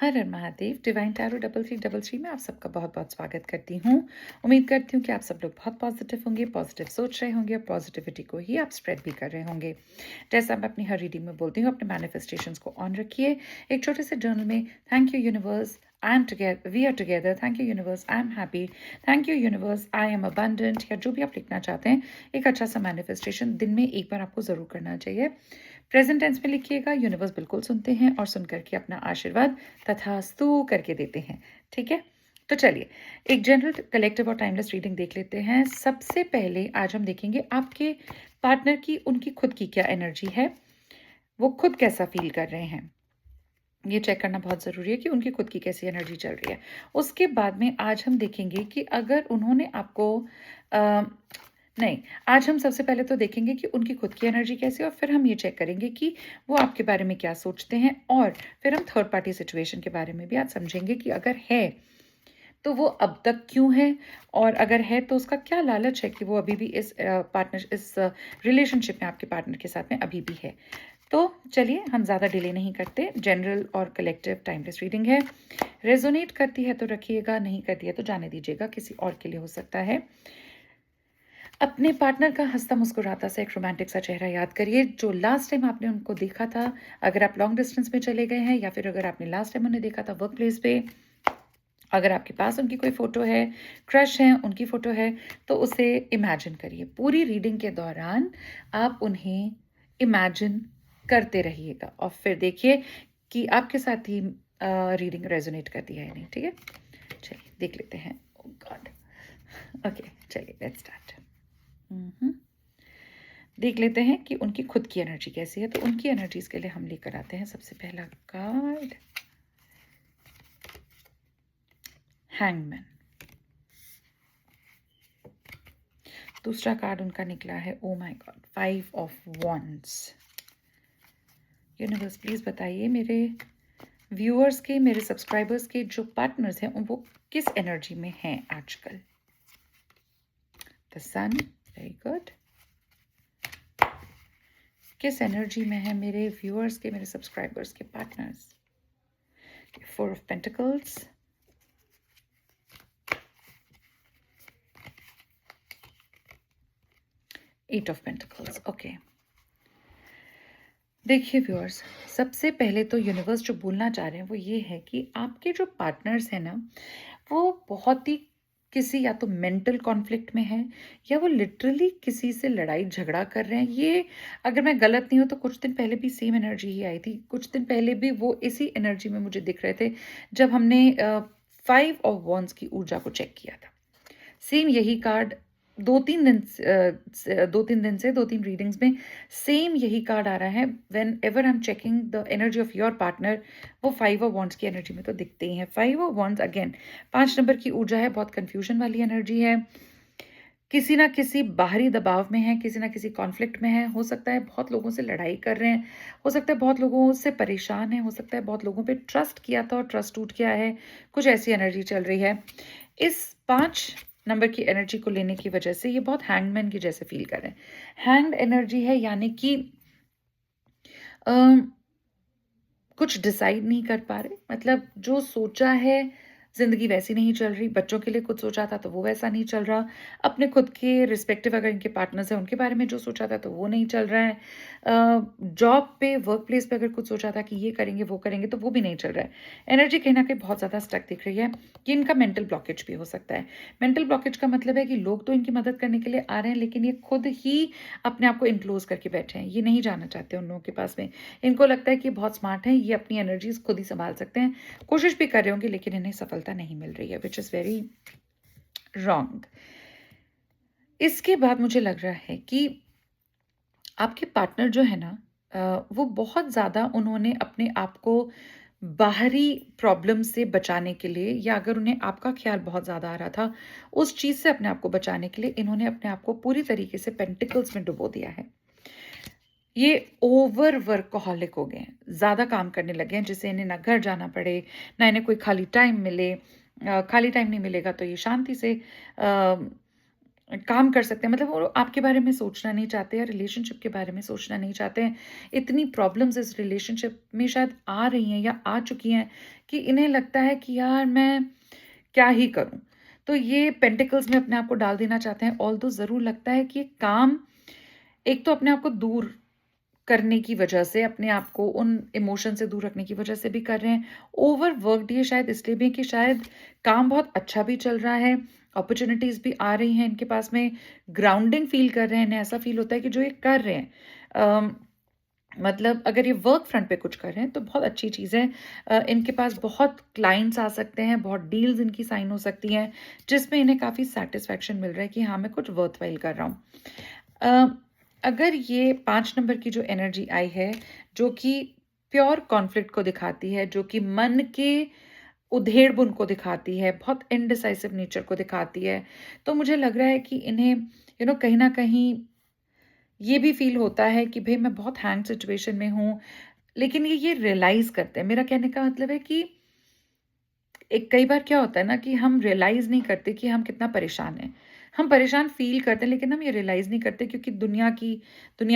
हर हर Mahadev. Divine tarot 3333 में आप सबका बहुत बहुत स्वागत करती हूँ। उम्मीद करती हूँ कि आप सब लोग बहुत पॉजिटिव होंगे, पॉजिटिव सोच रहे होंगे और पॉजिटिविटी को ही आप स्प्रेड भी कर रहे होंगे। जैसा मैं अपनी हर रीडिंग में बोलती हूँ, अपने मैनिफेस्टेशंस को ऑन रखिए। एक छोटे से जर्नल में thank you universe, I am together, we are together, thank you universe, I am happy, thank you universe, I am abundant, या जो भी आप लिखना चाहते हैं, एक अच्छा सा मैनिफेस्टेशन दिन में एक बार आपको ज़रूर करना चाहिए। प्रेजेंट टेंस में लिखिएगा, यूनिवर्स बिल्कुल सुनते हैं और सुन करके अपना आशीर्वाद तथास्तु करके देते हैं। ठीक है, तो चलिए एक जनरल, कलेक्टिव और टाइमलेस रीडिंग देख लेते हैं। सबसे पहले आज हम देखेंगे आपके पार्टनर की, उनकी खुद की क्या एनर्जी है, वो खुद कैसा फील कर रहे हैं। ये चेक करना बहुत ज़रूरी है कि उनकी खुद की कैसी एनर्जी चल रही है। उसके बाद में आज हम देखेंगे कि अगर उन्होंने आपको नहीं, आज हम सबसे पहले तो देखेंगे कि उनकी खुद की एनर्जी कैसी है और फिर हम ये चेक करेंगे कि वो आपके बारे में क्या सोचते हैं, और फिर हम थर्ड पार्टी सिचुएशन के बारे में भी आज समझेंगे कि अगर है तो वो अब तक क्यों है, और अगर है तो उसका क्या लालच है कि वो अभी भी इस रिलेशनशिप में आपके पार्टनर के साथ में अभी भी है। तो चलिए हम ज़्यादा डिले नहीं करते। जनरल और कलेक्टिव टाइमलेस रीडिंग है। रेजोनेट करती है तो रखिएगा, नहीं करती है तो जाने दीजिएगा, किसी और के लिए हो सकता है। अपने पार्टनर का हंसता मुस्कुराता सा एक रोमांटिक सा चेहरा याद करिए, जो लास्ट टाइम आपने उनको देखा था। अगर आप लॉन्ग डिस्टेंस में चले गए हैं या फिर अगर आपने लास्ट टाइम उन्हें देखा था वर्क प्लेस पे, अगर आपके पास उनकी कोई फोटो है, क्रश है, उनकी फोटो है, तो उसे इमेजिन करिए। पूरी रीडिंग के दौरान आप उन्हें इमेजिन करते रहिएगा और फिर देखिए कि आपके साथ ही रीडिंग रेजोनेट करती है या नहीं। ठीक है, चलिए देख लेते हैं। ओह गॉड, ओके चलिए लेट्स स्टार्ट। देख लेते हैं कि उनकी खुद की एनर्जी कैसी है। तो उनकी एनर्जीज के लिए हम लेकर आते हैं सबसे पहला कार्ड, हैंगमैन। दूसरा कार्ड उनका निकला है, oh my God, 5 of wands. Universe please बताइए मेरे व्यूअर्स के, मेरे सब्सक्राइबर्स के जो पार्टनर्स हैं वो किस एनर्जी में हैं आजकल। The sun, very good. किस एनर्जी में है मेरे व्यूअर्स के, मेरे सब्सक्राइबर्स के partners. 4 of pentacles, eight of pentacles. Okay, देखिए व्यूअर्स, सबसे पहले तो यूनिवर्स जो बोलना चाह रहे हैं वो ये है कि आपके जो पार्टनर्स हैं ना, वो बहुत ही किसी या तो मेंटल कॉन्फ्लिक्ट में है, या वो लिटरली किसी से लड़ाई झगड़ा कर रहे हैं। ये अगर मैं गलत नहीं हूँ तो कुछ दिन पहले भी सेम एनर्जी ही आई थी। कुछ दिन पहले भी वो इसी एनर्जी में मुझे दिख रहे थे जब हमने 5 ऑफ वॉन्ड्स की ऊर्जा को चेक किया था। सेम यही कार्ड 2-3 रीडिंग्स में सेम यही कार्ड आ रहा है। When ever I am checking the energy of your partner, वो 5 ऑफ वॉन्ड्स की एनर्जी में तो दिखते ही हैं। 5 ऑफ वॉन्ड्स अगेन 5 नंबर की ऊर्जा है, बहुत कंफ्यूजन वाली एनर्जी है। किसी ना किसी बाहरी दबाव में है, किसी ना किसी कॉन्फ्लिक्ट में है। हो सकता है बहुत लोगों से लड़ाई कर रहे हैं, हो सकता है बहुत लोगों से परेशान है, हो सकता है बहुत लोगों पे ट्रस्ट किया था और ट्रस्ट टूट गया है। कुछ ऐसी एनर्जी चल रही है। इस 5 नंबर की एनर्जी को लेने की वजह से ये बहुत हैंगमैन की जैसे फील कर रहे हैं। हैंग्ड एनर्जी है, यानी कि कुछ डिसाइड नहीं कर पा रहे, मतलब जो सोचा है जिंदगी वैसी नहीं चल रही। बच्चों के लिए कुछ सोचा था तो वो वैसा नहीं चल रहा। अपने खुद के रिस्पेक्टिव अगर इनके पार्टनर्स हैं उनके बारे में जो सोचा था तो वो नहीं चल रहा है। जॉब पे, वर्क प्लेस पे अगर कुछ सोचा था कि ये करेंगे वो करेंगे तो वो भी नहीं चल रहा है। एनर्जी कहीं ना कहीं बहुत ज़्यादा स्टक दिख रही है। कि इनका मेंटल ब्लॉकेज भी हो सकता है। मेंटल ब्लॉकेज का मतलब है कि लोग तो इनकी मदद करने के लिए आ रहे हैं, लेकिन ये खुद ही अपने आप को इनक्लोज करके बैठे हैं। ये नहीं जाना चाहते उन लोगों के पास में। इनको लगता है कि बहुत स्मार्ट है, ये अपनी एनर्जीज खुद ही संभाल सकते हैं। कोशिश भी कर रहे होंगे लेकिन इन्हें सफलता नहीं मिल रही है, विच इज़ वेरी रॉन्ग। इसके बाद मुझे लग रहा है कि आपके पार्टनर जो है ना, वो बहुत ज़्यादा उन्होंने अपने आप को बाहरी प्रॉब्लम से बचाने के लिए, या अगर उन्हें आपका ख्याल बहुत ज़्यादा आ रहा था, उस चीज़ से अपने आप को बचाने के लिए इन्होंने अपने आप को पूरी तरीके से पेंटिकल्स में डुबो दिया है। ये ओवर वर्कहॉलिक हो गए हैं, ज़्यादा काम करने लगे हैं, जिससे इन्हें ना घर जाना पड़े, ना इन्हें कोई खाली टाइम मिले। खाली टाइम नहीं मिलेगा तो ये शांति से काम कर सकते हैं, मतलब वो आपके बारे में सोचना नहीं चाहते या रिलेशनशिप के बारे में सोचना नहीं चाहते हैं। इतनी प्रॉब्लम्स इस रिलेशनशिप में शायद आ रही हैं या आ चुकी हैं कि इन्हें लगता है कि यार मैं क्या ही करूँ? तो ये पेंटिकल्स में अपने आप को डाल देना चाहते हैं। ऑल्दो ज़रूर लगता है कि ये काम एक तो अपने आप को दूर करने की वजह से, अपने आप को उन इमोशन से दूर रखने की वजह से भी कर रहे हैं। ओवरवर्क्ड ये शायद इसलिए भी है कि शायद काम बहुत अच्छा भी चल रहा है, अपॉर्च्युनिटीज़ भी आ रही हैं इनके पास में, ग्राउंडिंग फ़ील कर रहे हैं, इन्हें ऐसा फ़ील होता है कि जो ये कर रहे हैं मतलब अगर ये वर्क फ्रंट पे कुछ कर रहे हैं तो बहुत अच्छी चीज़ है। इनके पास बहुत क्लाइंट्स आ सकते हैं, बहुत डील्स इनकी साइन हो सकती हैं, जिसमें इन्हें काफ़ी सैटिस्फैक्शन मिल रहा है कि हाँ, मैं कुछ वर्थवाइल कर रहा हूँ। अ, अगर ये 5 नंबर की जो एनर्जी आई है, जो कि प्योर कॉन्फ्लिक्ट को दिखाती है, जो कि मन के उधेड़-बुन को दिखाती है, बहुत इंडिसाइसिव नेचर को दिखाती है, तो मुझे लग रहा है कि इन्हें कहीं न कहीं ये भी फ़ील होता है कि भई मैं बहुत हैंग सिचुएशन में हूँ, लेकिन ये रियलाइज़ करते हैं। मेरा कहने का मतलब है कि एक कई बार क्या होता है ना कि हम रियलाइज़ नहीं करते कि हम कितना परेशान हैं। हम परेशान फ़ील करते हैं लेकिन हम ये रियलाइज़ नहीं करते क्योंकि दुनिया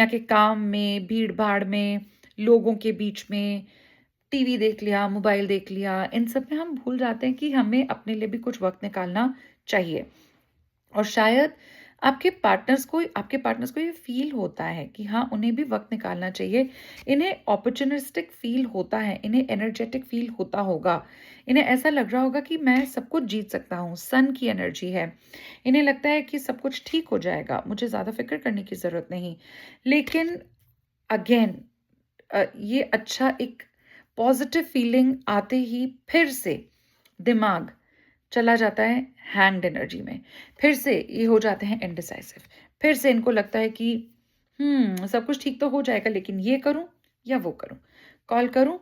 के काम में, भीड़-भाड़ में, लोगों के बीच में, टीवी देख लिया, मोबाइल देख लिया, इन सब में हम भूल जाते हैं कि हमें अपने लिए भी कुछ वक़्त निकालना चाहिए। और शायद आपके पार्टनर्स को ये फ़ील होता है कि हाँ, उन्हें भी वक़्त निकालना चाहिए। इन्हें अपॉर्च्युनिस्टिक फ़ील होता है, इन्हें एनर्जेटिक फ़ील होता होगा। इन्हें ऐसा लग रहा होगा कि मैं सब कुछ जीत सकता हूँ, सन की एनर्जी है। इन्हें लगता है कि सब कुछ ठीक हो जाएगा, मुझे ज़्यादा फ़िक्र करने की ज़रूरत नहीं। लेकिन अगेन ये अच्छा एक पॉज़िटिव फ़ीलिंग आते ही फिर से दिमाग चला जाता है हैंग्ड एनर्जी में। फिर से ये हो जाते हैं इंडिसाइसिव। फिर से इनको लगता है कि सब कुछ ठीक तो हो जाएगा लेकिन ये करूँ या वो करूँ? कॉल करूँ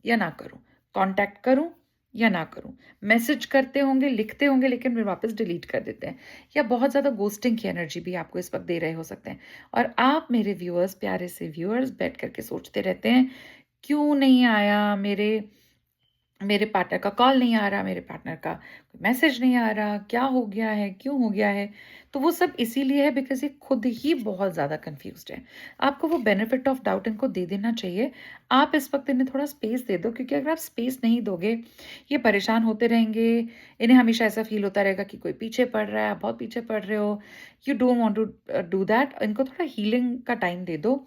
या ना करूँ? कॉन्टैक्ट करूँ या ना करूँ? मैसेज करते होंगे, लिखते होंगे लेकिन फिर वापस डिलीट कर देते हैं। या बहुत ज़्यादा घोस्टिंग की एनर्जी भी आपको इस वक़्त दे रहे हो सकते हैं। और आप मेरे व्यूअर्स, प्यारे से व्यूअर्स बैठ कर के सोचते रहते हैं, क्यों नहीं आया मेरे मेरे पार्टनर का कॉल नहीं आ रहा, मेरे पार्टनर का मैसेज नहीं आ रहा, क्या हो गया है, क्यों हो गया है? तो वो सब इसीलिए है बिकॉज़ ये खुद ही बहुत ज़्यादा कन्फ्यूज़्ड है। आपको वो बेनिफिट ऑफ डाउट इनको दे देना चाहिए। आप इस वक़्त इन्हें थोड़ा स्पेस दे दो क्योंकि अगर आप स्पेस नहीं दोगे, ये परेशान होते रहेंगे। इन्हें हमेशा ऐसा फ़ील होता रहेगा कि कोई पीछे पड़ रहा है, आप बहुत पीछे पड़ रहे हो। You don't want to do that. इनको थोड़ा हीलिंग का टाइम दे दो।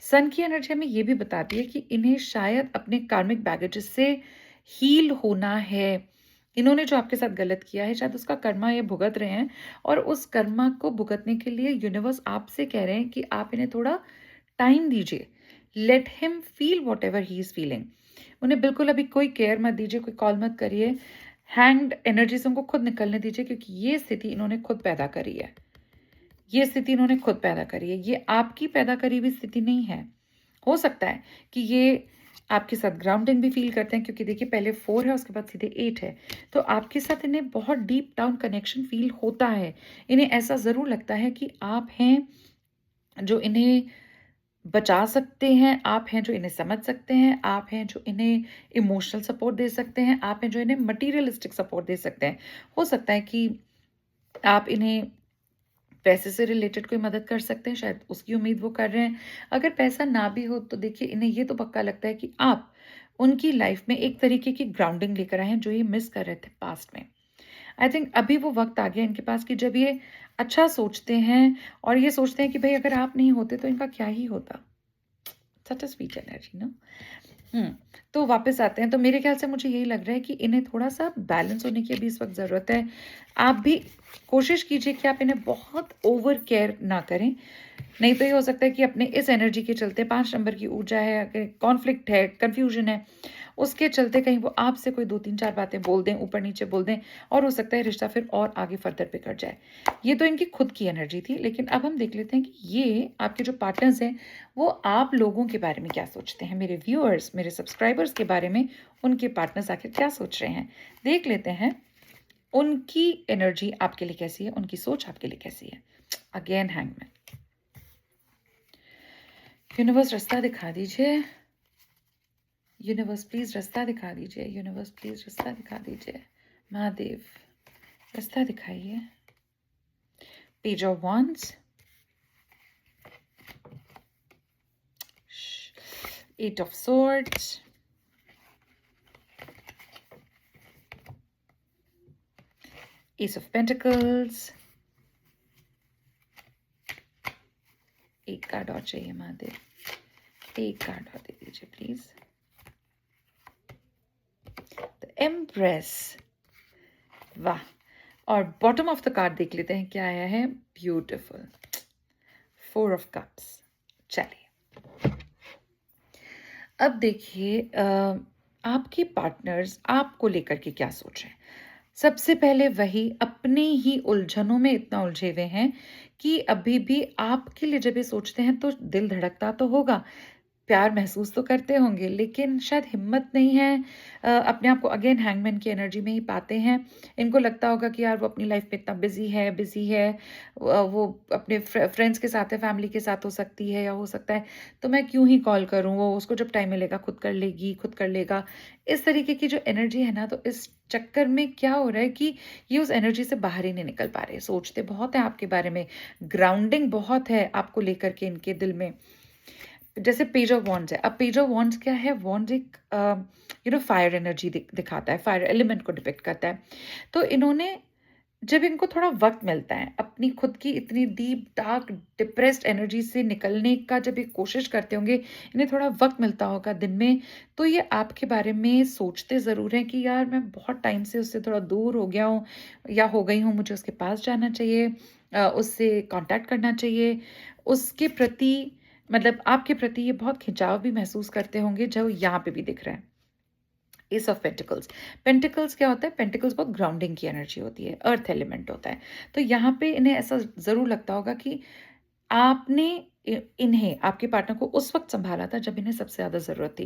सन की एनर्जी हमें ये भी बताती है कि इन्हें शायद अपने कार्मिक बैगेजेस से हील होना है। इन्होंने जो आपके साथ गलत किया है शायद उसका कर्मा ये भुगत रहे हैं और उस कर्मा को भुगतने के लिए यूनिवर्स आपसे कह रहे हैं कि आप इन्हें थोड़ा टाइम दीजिए। Let him feel whatever he is feeling. उन्हें बिल्कुल अभी कोई केयर मत दीजिए, कोई कॉल मत करिए। हैंग्ड एनर्जी से उनको खुद निकलने दीजिए क्योंकि ये स्थिति इन्होंने खुद पैदा करी है। ये स्थिति इन्होंने खुद पैदा करी है। ये आपकी पैदा करी हुई स्थिति नहीं है। हो सकता है कि ये आपके साथ ग्राउंडिंग भी फ़ील करते हैं क्योंकि देखिए पहले 4 है उसके बाद सीधे 8 है। तो आपके साथ इन्हें बहुत डीप डाउन कनेक्शन फ़ील होता है। इन्हें ऐसा ज़रूर लगता है कि आप हैं जो इन्हें बचा सकते हैं, आप हैं जो इन्हें समझ सकते हैं, आप हैं जो इन्हें इमोशनल सपोर्ट दे सकते हैं, आप हैं जो इन्हें मटीरियलिस्टिक सपोर्ट दे सकते हैं। हो सकता है कि आप इन्हें पैसे से रिलेटेड कोई मदद कर सकते हैं, शायद उसकी उम्मीद वो कर रहे हैं। अगर पैसा ना भी हो तो देखिए इन्हें ये तो पक्का लगता है कि आप उनकी लाइफ में एक तरीके की ग्राउंडिंग लेकर आए हैं जो ये मिस कर रहे थे पास्ट में। आई थिंक अभी वो वक़्त आ गया इनके पास कि जब ये अच्छा सोचते हैं और ये सोचते हैं कि भई अगर आप नहीं होते तो इनका क्या ही होता? सच अ स्वीट एनर्जी ना? हुँ, तो वापस आते हैं, तो मेरे ख़्याल से मुझे यही लग रहा है कि इन्हें थोड़ा-सा बैलेंस होने की अभी इस वक़्त ज़रूरत है। आप भी कोशिश कीजिए कि आप इन्हें बहुत ओवर केयर ना करें। नहीं तो ये हो सकता है कि अपने इस एनर्जी के चलते 5 नंबर की ऊर्जा है, अगर कॉन्फ्लिक्ट है, कन्फ्यूजन है, उसके चलते कहीं वो आपसे कोई 2-3-4 बातें बोल दें, ऊपर-नीचे बोल दें और हो सकता है रिश्ता फिर और आगे फर्दर बिगड़ जाए। ये तो इनकी खुद की एनर्जी थी, लेकिन अब हम देख लेते हैं कि ये आपके जो पार्टनर्स हैं, वो आप लोगों के बारे में क्या सोचते हैं? मेरे व्यूअर्स, मेरे सब्सक्राइबर्स के बारे में उनके पार्टनर्स आखिर क्या सोच रहे हैं? देख लेते हैं, उनकी एनर्जी आपके लिए कैसी है, उनकी सोच आपके लिए कैसी है? Again hangman. यूनिवर्स रास्ता दिखा दीजिए। यूनिवर्स प्लीज़ रास्ता दिखा दीजिए। यूनिवर्स प्लीज़ रास्ता दिखा दीजिए। महादेव रास्ता दिखाइए। Page of Wands, Eight of Swords, Ace of Pentacles. एक कार्ड और चाहिए महादेव, एक कार्ड और दे दीजिए प्लीज। द एम्प्रेस, वाह। और बॉटम ऑफ द कार्ड देख लेते हैं क्या आया है। Beautiful, four of cups. चलिए अब देखिए आपके पार्टनर्स आपको लेकर के क्या सोच रहे हैं। सबसे पहले वही अपने ही उलझनों में इतना उलझे हुए हैं कि अभी भी आपके लिए जब ये सोचते हैं तो दिल धड़कता तो होगा, प्यार महसूस तो करते होंगे, लेकिन शायद हिम्मत नहीं है। अपने आप को अगेन हैंगमैन की एनर्जी में ही पाते हैं। इनको लगता होगा कि यार वो अपनी लाइफ में इतना बिजी है, वो अपने फ्रेंड्स के साथ है, फैमिली के साथ हो सकती है या हो सकता है, तो मैं क्यों ही कॉल करूं, वो उसको जब टाइम मिलेगा खुद कर लेगी, खुद कर लेगा। इस तरीके की जो एनर्जी है ना, तो इस चक्कर में क्या हो रहा है कि ये उस एनर्जी से बाहर ही नहीं निकल पा रहे। सोचते बहुत है आपके बारे में, ग्राउंडिंग बहुत है आपको लेकर के इनके दिल में। जैसे पेज ऑफ वॉन्ड्स है। अब पेज ऑफ वॉन्ड्स क्या है, वॉन्ड्स एक फायर एनर्जी दिखाता है, फायर एलिमेंट को डिपिक्ट करता है। तो इन्होंने जब इनको थोड़ा वक्त मिलता है अपनी खुद की इतनी डीप डार्क डिप्रेस्ड एनर्जी से निकलने का, जब ये कोशिश करते होंगे, इन्हें थोड़ा वक्त मिलता होगा दिन में, तो ये आपके बारे में सोचते ज़रूर हैं कि यार मैं बहुत टाइम से उससे थोड़ा दूर हो गया हूँ या हो गई हूँ, मुझे उसके पास जाना चाहिए, उससे कांटेक्ट करना चाहिए। उसके प्रति मतलब आपके प्रति ये बहुत खिंचाव भी महसूस करते होंगे, जो यहाँ पे भी दिख रहा है। एस ऑफ पेंटिकल्स, पेंटिकल्स क्या होता है, पेंटिकल्स बहुत ग्राउंडिंग की एनर्जी होती है, अर्थ एलिमेंट होता है। तो यहाँ पे इन्हें ऐसा ज़रूर लगता होगा कि आपने इन्हें, आपके पार्टनर को उस वक्त संभाला था जब इन्हें सबसे ज़्यादा ज़रूरत थी,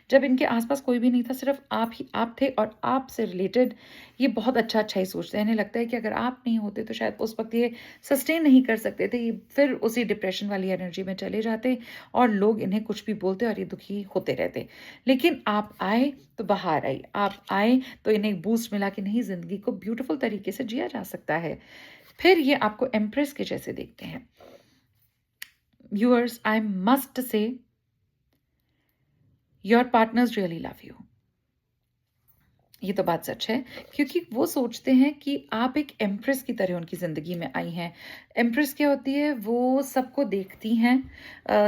जब इनके आसपास कोई भी नहीं था, सिर्फ आप ही आप थे, और आपसे रिलेटेड ये बहुत अच्छा ही सोचते हैं। इन्हें लगता है कि अगर आप नहीं होते तो शायद उस वक्त ये सस्टेन नहीं कर सकते थे, ये फिर उसी डिप्रेशन वाली एनर्जी में चले जाते और लोग इन्हें कुछ भी बोलते और ये दुखी होते रहते। लेकिन आप आए तो बाहर आई, आप आए तो इन्हें एक बूस्ट मिला कि नहीं, ज़िंदगी को ब्यूटीफुल तरीके से जिया जा सकता है। फिर ये आपको एम्प्रेस के जैसे देखते हैं। Viewers, I must say, your partners really love you. ये तो बात सच है, क्योंकि वो सोचते हैं कि आप एक एम्प्रेस की तरह उनकी ज़िंदगी में आई हैं। एम्प्रेस क्या होती है, वो सबको देखती हैं,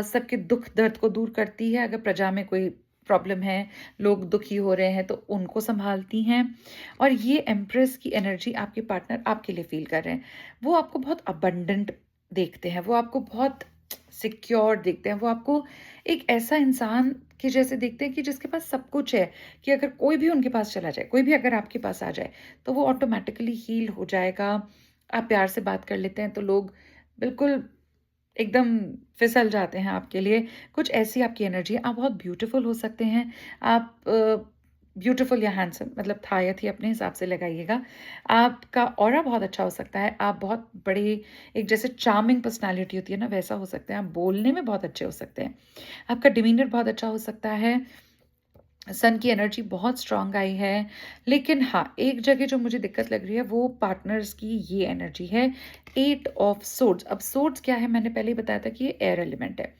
सबके दुख दर्द को दूर करती है। अगर प्रजा में कोई प्रॉब्लम है, लोग दुखी हो रहे हैं, तो उनको संभालती हैं। और ये एम्प्रेस की एनर्जी आपके पार्टनर आपके लिए फील कर रहे हैं। वो आपको बहुत अबंडेंट देखते हैं, वो आपको बहुत सिक्योर देखते हैं, वो आपको एक ऐसा इंसान के जैसे देखते हैं कि जिसके पास सब कुछ है, कि अगर कोई भी उनके पास चला जाए, कोई भी अगर आपके पास आ जाए, तो वो ऑटोमेटिकली हील हो जाएगा। आप प्यार से बात कर लेते हैं तो लोग बिल्कुल एकदम फिसल जाते हैं आपके लिए। कुछ ऐसी आपकी एनर्जी है। आप बहुत ब्यूटीफुल हो सकते हैं। आप ब्यूटीफुल या हैंडसम, मतलब था या थी, अपने हिसाब से लगाइएगा। आपका ऑरा बहुत अच्छा हो सकता है। आप बहुत बड़े, एक जैसे चार्मिंग पर्सनालिटी होती है ना, वैसा हो सकते हैं। आप बोलने में बहुत अच्छे हो सकते हैं। आपका डिमीनर बहुत अच्छा हो सकता है। सन की एनर्जी बहुत स्ट्रांग आई है। लेकिन हाँ, एक जगह जो मुझे दिक्कत लग रही है वो पार्टनर्स की ये एनर्जी है, एट ऑफ सोर्ड्स। अब सोर्ड्स क्या है, मैंने पहले ही बताया था कि ये एयर एलिमेंट है।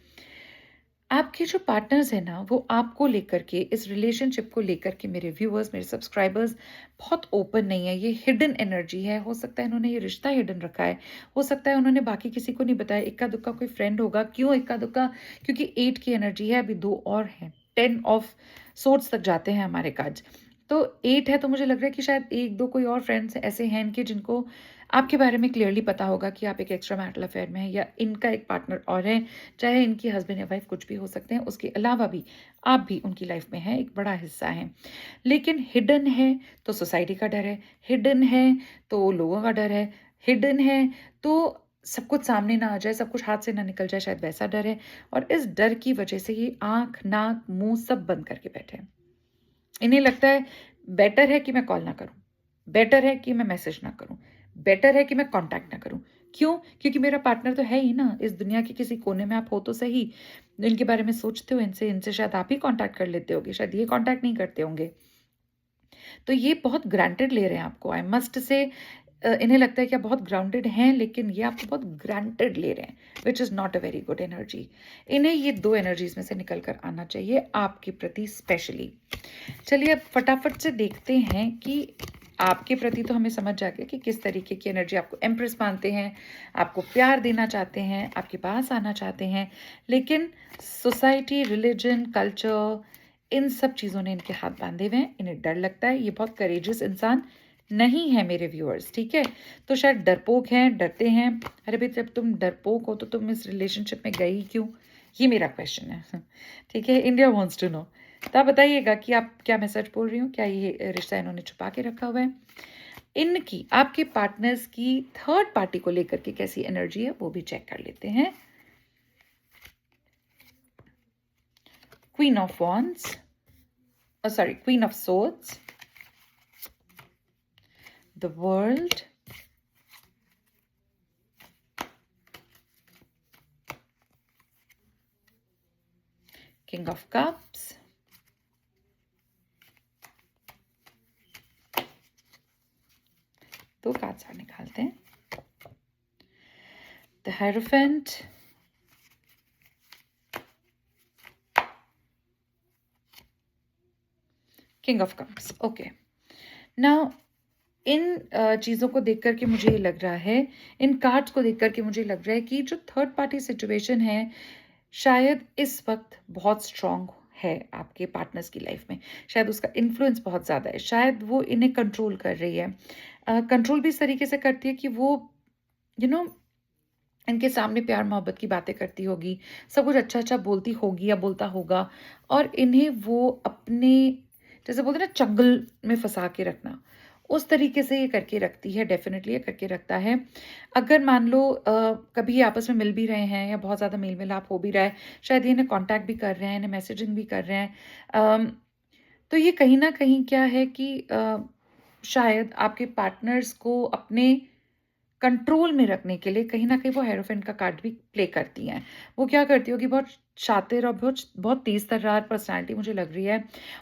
आपके जो पार्टनर्स हैं ना, वो आपको लेकर के, इस रिलेशनशिप को लेकर के, मेरे व्यूअर्स, मेरे सब्सक्राइबर्स बहुत ओपन नहीं है। ये हिडन एनर्जी है। हो सकता है इन्होंने ये रिश्ता हिडन रखा है, हो सकता है उन्होंने बाकी किसी को नहीं बताया। इक्का दुक्का कोई फ्रेंड होगा। क्यों इक्का दुक्का? क्योंकि 8 की एनर्जी है, अभी 2 और हैं। 10 ऑफ सोर्ड्स तक जाते हैं हमारे कार्ड्स। तो 8 है, तो मुझे लग रहा है कि शायद 1-2 कोई और फ्रेंड्स ऐसे हैं इनके, जिनको आपके बारे में क्लियरली पता होगा कि आप एक एक्स्ट्रा मैरिटल अफेयर में हैं, या इनका एक पार्टनर और है, चाहे इनकी हस्बैंड या वाइफ कुछ भी हो सकते हैं। उसके अलावा भी आप भी उनकी लाइफ में हैं, एक बड़ा हिस्सा हैं। लेकिन हिडन है तो सोसाइटी का डर है, हिडन है तो लोगों का डर है, हिडन है तो सब कुछ सामने ना आ जाए, सब कुछ हाथ से ना निकल जाए, शायद वैसा डर है। और इस डर की वजह से ये आँख, नाक, मुँह सब बंद करके बैठे हैं। इन्हें लगता है बेटर है कि मैं कॉल ना करूं, बेटर है कि मैं मैसेज ना करूं, बेटर है कि मैं कांटेक्ट ना करूं। क्यों? क्योंकि मेरा पार्टनर तो है ही ना, इस दुनिया के किसी कोने में आप हो तो सही, इनके बारे में सोचते हो, इनसे इनसे शायद आप ही कांटेक्ट कर लेते होगे, शायद ये कांटेक्ट नहीं करते होंगे। तो ये बहुत ग्रांटेड ले रहे हैं आपको। आई मस्ट से इन्हें लगता है कि आप बहुत ग्राउंडेड हैं, लेकिन ये आपको बहुत ग्रांटेड ले रहे हैं, which is not a very good energy. इन्हें ये 2 एनर्जीज़ में से निकल कर आना चाहिए आपके प्रति स्पेशली। चलिए अब फटाफट से देखते हैं कि आपके प्रति तो हमें समझ आ गया कि किस तरीके की एनर्जी आपको एम्प्रेस मानते हैं, आपको प्यार देना चाहते हैं, आपके पास आना चाहते हैं, लेकिन सोसाइटी, रिलीजन, कल्चर, इन सब चीज़ों ने इनके हाथ बांधे हुए हैं। इन्हें डर लगता है, ये बहुत करेजियस इंसान नहीं है मेरे व्यूअर्स, ठीक है? तो शायद डरपोक हैं, डरते हैं। अरे भाई, जब तुम डरपोक हो तो तुम इस रिलेशनशिप में गई क्यों? ये मेरा क्वेश्चन है। ठीक है, इंडिया वांट्स टू नो। तो आप बताइएगा कि आप क्या मैं सच बोल रही हूँ, क्या ये रिश्ता इन्होंने छुपा के रखा हुआ है? इनकी, आपके पार्टनर्स की थर्ड पार्टी को लेकर के कैसी एनर्जी है, वो भी चेक कर लेते हैं। Queen of wands, sorry, queen of swords, the world, king of cups, दो कार्ड्स और निकालते हैं। The hierophant, king of cups. Okay, now in चीज़ों को देख करके मुझे ये लग रहा है, इन कार्ड्स को देख करके मुझे लग रहा है कि जो थर्ड पार्टी सिचुएशन है, शायद इस वक्त बहुत स्ट्रांग है आपके पार्टनर्स की लाइफ में। शायद उसका इन्फ्लुएंस बहुत ज़्यादा है, शायद वो इन्हें कंट्रोल कर रही है। कंट्रोल भी इस तरीके से करती है कि वो यू नो इनके सामने प्यार मोहब्बत की बातें करती होगी, सब कुछ अच्छा अच्छा बोलती होगी या बोलता होगा, और इन्हें वो अपने, जैसे बोलते हैं ना, चंगुल में फंसा के रखना, उस तरीके से ये करके रखती है। डेफिनेटली ये करके रखता है। अगर मान लो कभी ये आपस में मिल भी रहे हैं या बहुत ज़्यादा मेल मिलाप हो भी रहा है, शायद ये इन्हें कांटेक्ट भी कर रहे हैं, इन्हें मैसेजिंग भी कर रहे हैं, तो ये कहीं ना कहीं क्या है कि शायद आपके पार्टनर्स को अपने कंट्रोल में रखने के लिए कहीं न कहीं वो हेरोफेंट का कार्ड भी प्ले करती हैं। वो क्या करती होगी, बहुत शातिर और बहुत बहुत तेज़-तर्रार पर्सनैलिटी मुझे लग रही है।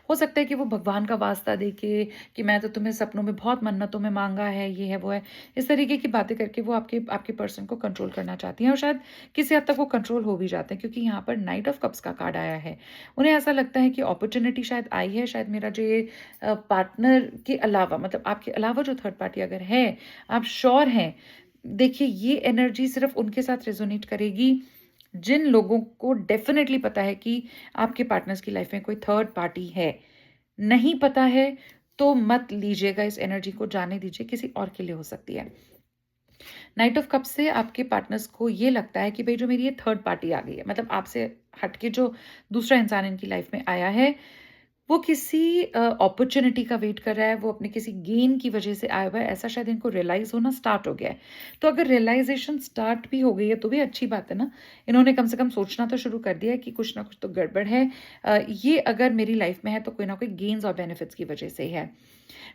हो सकता है कि वो भगवान का वास्ता दे के कि मैं तो तुम्हें सपनों में बहुत मन्नतों में माँगा है, ये है, वो है। इस तरीके की बातें करके वो आपके आपके पर्सन को कंट्रोल करना चाहती हैं, और शायद किसी हद तक वो कंट्रोल हो भी जाते हैं, क्योंकि यहाँ पर नाइट ऑफ कप्स का कार्ड आया है। उन्हें ऐसा लगता है कि अपॉर्च्युनिटी शायद आई है, शायद मेरा जो ये पार्टनर के अलावा, मतलब आपके अलावा जो थर्ड पार्टी अगर है, आप श्योर हैं। देखिए, ये एनर्जी सिर्फ उनके साथ रेजोनेट करेगी जिन लोगों को डेफिनेटली पता है कि आपके पार्टनर्स की लाइफ में कोई थर्ड पार्टी है। नहीं पता है तो मत लीजिएगा इस एनर्जी को, जाने दीजिए, किसी और के लिए हो सकती है। नाइट ऑफ कप से आपके पार्टनर्स को ये लगता है कि भाई, जो मेरी ये थर्ड पार्टी आ गई है, मतलब आपसे हटके जो दूसरा इंसान इनकी लाइफ में आया है, वो किसी अपॉर्च्युनिटी का वेट कर रहा है, वो अपने किसी गेन की वजह से आया हुआ है, ऐसा शायद इनको रियलाइज़ होना स्टार्ट हो गया है। तो अगर रियलाइज़ेशन स्टार्ट भी हो गई है, तो भी अच्छी बात है ना। इन्होंने कम से कम सोचना तो शुरू कर दिया है कि कुछ ना कुछ तो गड़बड़ है। ये अगर मेरी लाइफ में है तो कोई ना कोई गेन्स और बेनिफिट्स की वजह से ही है।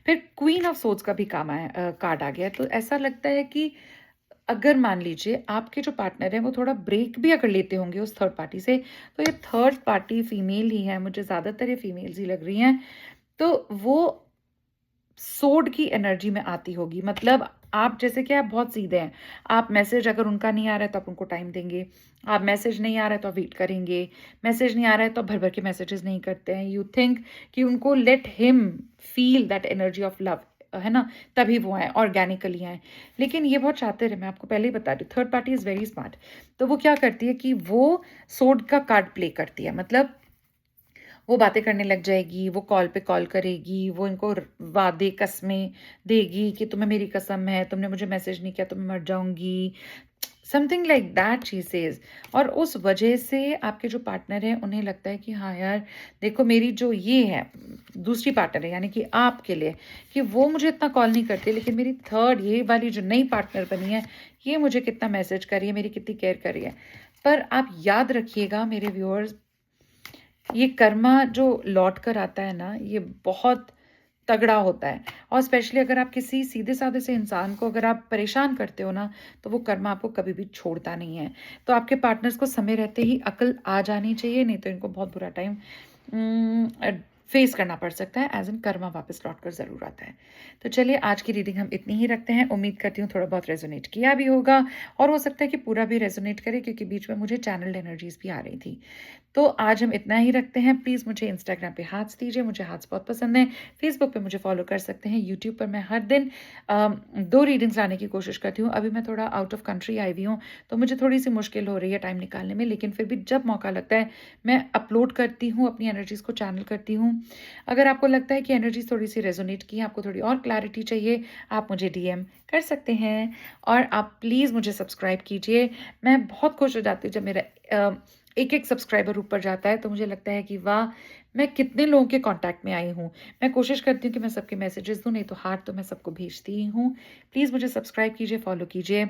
फिर क्वीन ऑफ सोर्ड्स का भी काम आया, कार्ड आ गया है, तो ऐसा लगता है कि अगर मान लीजिए आपके जो पार्टनर हैं वो थोड़ा ब्रेक भी अगर लेते होंगे उस थर्ड पार्टी से, तो ये थर्ड पार्टी फीमेल ही है, मुझे ज़्यादातर ये फीमेल्स ही लग रही हैं। तो वो सोड की एनर्जी में आती होगी, मतलब आप जैसे कि आप बहुत सीधे हैं। आप मैसेज अगर उनका नहीं आ रहा है तो आप उनको टाइम देंगे, आप मैसेज नहीं आ रहा है तो आप वेट करेंगे, मैसेज नहीं आ रहा है तो आप भर भर के मैसेजेस नहीं करते हैं। यू थिंक कि उनको let him feel that energy of love, है ना, तभी वो आए, ऑर्गेनिकली आए। लेकिन ये बहुत चाहते रहे, मैं आपको पहले ही बता रही हूँ, third party is very smart. तो वो क्या करती है कि वो सोड का कार्ड प्ले करती है, मतलब वो बातें करने लग जाएगी, वो कॉल पे कॉल करेगी, वो इनको वादे कस्में देगी कि तुम्हें मेरी कसम है, तुमने मुझे मैसेज नहीं किया तो मैं मर जाऊंगी, something like that she says. और उस वजह से आपके जो पार्टनर हैं उन्हें लगता है कि हाँ यार, देखो मेरी जो ये है दूसरी पार्टनर है, यानी कि आपके लिए, कि वो मुझे इतना कॉल नहीं करती, लेकिन मेरी थर्ड ये वाली जो नई पार्टनर बनी है, ये मुझे कितना मैसेज कर रही है, मेरी कितनी केयर कर रही है। पर आप याद रखिएगा मेरे व्यूअर्स, ये कर्मा जो लौट कर आता है ना, ये बहुत तगड़ा होता है। और स्पेशली अगर आप किसी सीधे साधे से इंसान को अगर आप परेशान करते हो ना, तो वो कर्मा आपको कभी भी छोड़ता नहीं है। तो आपके पार्टनर्स को समय रहते ही अकल आ जानी चाहिए, नहीं तो इनको बहुत बुरा टाइम फेस करना पड़ सकता है, एज़ इन कर्मा वापस लौट कर ज़रूर आता है। तो चलिए आज की रीडिंग हम इतनी ही रखते हैं। उम्मीद करती हूँ थोड़ा बहुत रेज़ोनेट किया भी होगा और हो सकता है कि पूरा भी रेज़ोनेट करे, क्योंकि बीच में मुझे चैनल्ड एनर्जीज़ भी आ रही थी। तो आज हम इतना ही रखते हैं। प्लीज़ मुझे इंस्टाग्राम पे हार्ट्स दीजिए, मुझे हार्ट्स बहुत पसंद हैं। फेसबुक पे मुझे फॉलो कर सकते हैं। यूट्यूब पर मैं हर दिन 2 रीडिंग्स लाने की कोशिश करती हूँ। अभी मैं थोड़ा आउट ऑफ कंट्री आई हुई हूँ, तो मुझे थोड़ी-सी मुश्किल हो रही है टाइम निकालने में, लेकिन फिर भी जब मौका लगता है, मैं अपलोड करती हूँ, अपनी एनर्जीज़ को चैनल करती हूँ। अगर आपको लगता है कि एनर्जीज़ थोड़ी-सी रेज़ोनेट की हैं, आपको थोड़ी और क्लैरिटी चाहिए, आप मुझे डीएम कर सकते हैं और आप प्लीज़ मुझे सब्सक्राइब कीजिए। मैं बहुत खुश हो जाती हूँ जब मेरा एक-एक सब्सक्राइबर ऊपर जाता है, तो मुझे लगता है कि वाह! मैं कितने लोगों के कॉन्टैक्ट में आई हूँ। मैं कोशिश करती हूँ कि मैं सबके मैसेजेस दूँ, नहीं तो हार्ट तो मैं सबको भेजती ही हूँ। प्लीज़ मुझे सब्सक्राइब कीजिए, फॉलो कीजिए।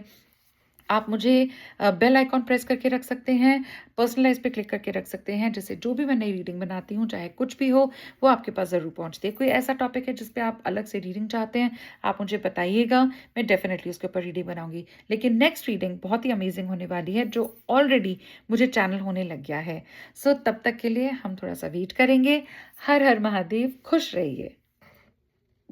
आप मुझे बेल आइकॉन प्रेस करके रख सकते हैं, पर्सनलाइज़ पे क्लिक करके रख सकते हैं, जिससे जो भी मैं नई रीडिंग बनाती हूँ, चाहे कुछ भी हो, वो आपके पास ज़रूर पहुँचती है। कोई ऐसा टॉपिक है जिस पे आप अलग से रीडिंग चाहते हैं, आप मुझे बताइएगा, मैं डेफ़िनेटली उसके ऊपर रीडिंग बनाऊँगी। लेकिन नेक्स्ट रीडिंग बहुत ही अमेज़िंग होने वाली है, जो ऑलरेडी मुझे चैनल होने लग गया है। सो तब तक के लिए हम थोड़ा-सा वेट करेंगे। हर हर महादेव, खुश रहिए।